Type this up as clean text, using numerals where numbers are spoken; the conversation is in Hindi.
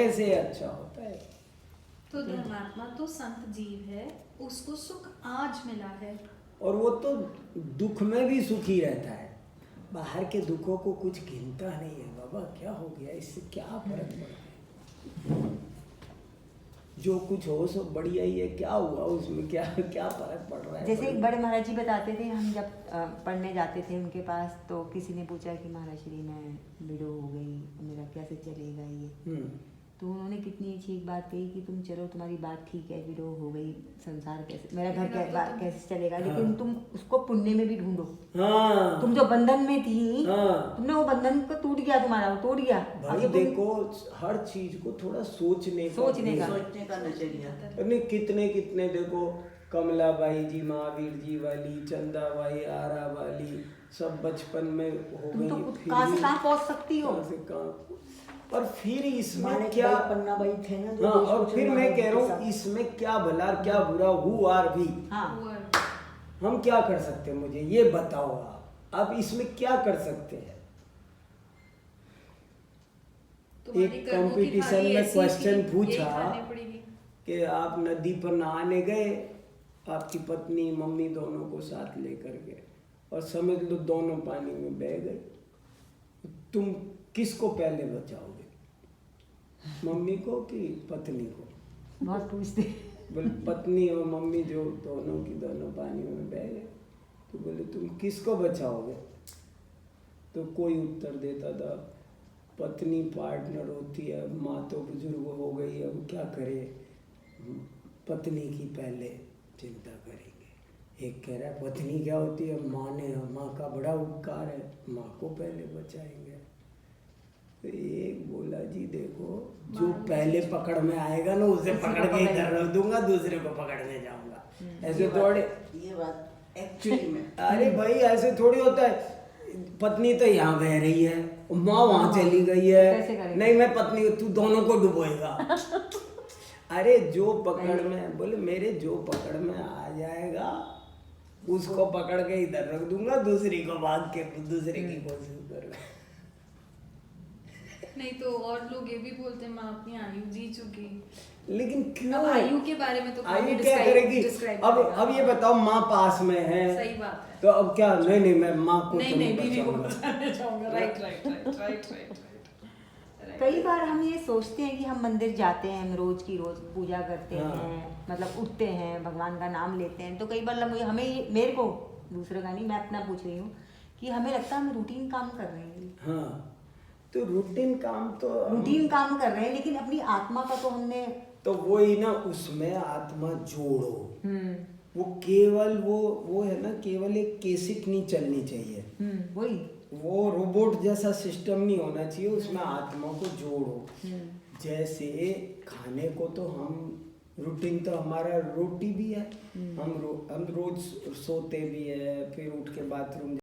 करने से अच्छा होता है। तो धर्मात्मा तो संत जीव है, उसको सुख आज मिला है, और वो तो दुख में भी सुखी रहता है, बाहर के दुखों को कुछ गिनता नहीं है। बाबा क्या हो गया, इससे क्या फर्क पड़ता है, जो कुछ हो सब बढ़िया ही है, क्या हुआ उसमें, क्या क्या फर्क पड़ रहा है। जैसे एक बड़े महाराज जी बताते थे, हम जब पढ़ने जाते थे उनके पास, तो किसी ने पूछा कि महाराज श्री मैं विडो हो गई, मेरा कैसे चलेगा ये। तो उन्होंने कितनी अच्छी एक बात कही कि तुम चलो, तुम्हारी बात ठीक है, विडो हो गई, संसार कैसे, मेरा घर कैसे चलेगा, लेकिन तुम उसको पुण्य में भी ढूंढो। हाँ, तुम जो बंधन में थी, हाँ, तुमने वो बंधन को टूट गया, तुम्हारा वो टूट गया। भाई देखो हर चीज को थोड़ा सोचने का नजरिया। नहीं, कितने कितने देखो, कमलाबाई जी, महावीर जी वाली, चंदाबाई आरा वाली, सब बचपन में हो तुम तो गई, कहाँ से कहाँ पहुँच सकती हो। कहाँ से कहाँ। और फिर इसमें मालिक क्या, भाई, पन्ना भाई थे ना जो हाँ, देश और को फिर चलाने मैं कह के रहा हूँ साथ। इसमें क्या भला क्या बुरा, हु आर भी, हाँ, हम क्या कर सकते हैं, मुझे ये बताओ आप इसमें क्या कर सकते हैं। एक कंपटीशन में क्वेश्चन पूछा कि आप नदी पर नहाने गए, आपकी पत्नी मम्मी दोनों को साथ लेकर गए, और समझ लो दोनों पानी में बह गए, तुम किसको पहले बचाओगे, मम्मी को कि पत्नी को? बहुत पूछते। बोले पत्नी और मम्मी जो दोनों की दोनों पानी में बह गए, तो बोले तुम किसको बचाओगे? तो कोई उत्तर देता था, पत्नी पार्टनर होती है, माँ तो बुजुर्ग हो गई, अब क्या करे, पत्नी की पहले चिंता करेंगे। एक कह रहा है पत्नी क्या होती है, माँ का बड़ा उपकार है, माँ को पहले बचाएंगे। तो एक बोला जी देखो, जो पहले पकड़ में आएगा ना उसे पकड़ के इधर रख दूंगा, दूसरे को पकड़ने जाऊंगा। ऐसे थोड़े, ये बात एक्चुअली में, अरे भाई ऐसे थोड़ी होता है, पत्नी तो यहाँ बह रही है, माँ वहां चली गई है, नहीं मैं पत्नी, तू दोनों को डुबोएगा। अरे जो पकड़ में, बोले मेरे जो पकड़ में आ जाएगा उसको पकड़ के इधर रख दूंगा, दूसरी को भाग के दूसरे की कोशिश करूंगा। नहीं तो और लोग ये भी बोलते हैं माँ अपनी आयु जी चुकी, लेकिन क्यों, अब आयु के बारे में तो आयु क्या करेगी? अब ये बताओ, माँ पास में है, सही बात है, तो अब क्या, नहीं मैं माँ को नहीं बीवी को बचाऊंगा। बचाने जाऊंगा, राइट। कई बार हम ये सोचते हैं कि हम मंदिर जाते हैं, हम रोज की रोज पूजा करते हाँ। हैं, मतलब उठते हैं, भगवान का नाम लेते हैं, तो कई बार मेरे को, दूसरे का नहीं, मैं अपना पूछ रही हूँ, कि हमें लगता है हम रूटीन काम कर रहे हैं। हाँ, तो रूटीन काम कर रहे हैं, लेकिन अपनी आत्मा का तो हमने, तो वही ना, उसमें आत्मा जोड़ो। वो केवल वो है ना, केवल एक केसिक नहीं चलनी चाहिए, वही, वो रोबोट जैसा सिस्टम नहीं होना चाहिए, उसमें आत्मा को जोड़ो। जैसे खाने को तो हम रूटीन, तो हमारा रोटी भी है, हम रोज सोते भी है, फिर उठ के बाथरूम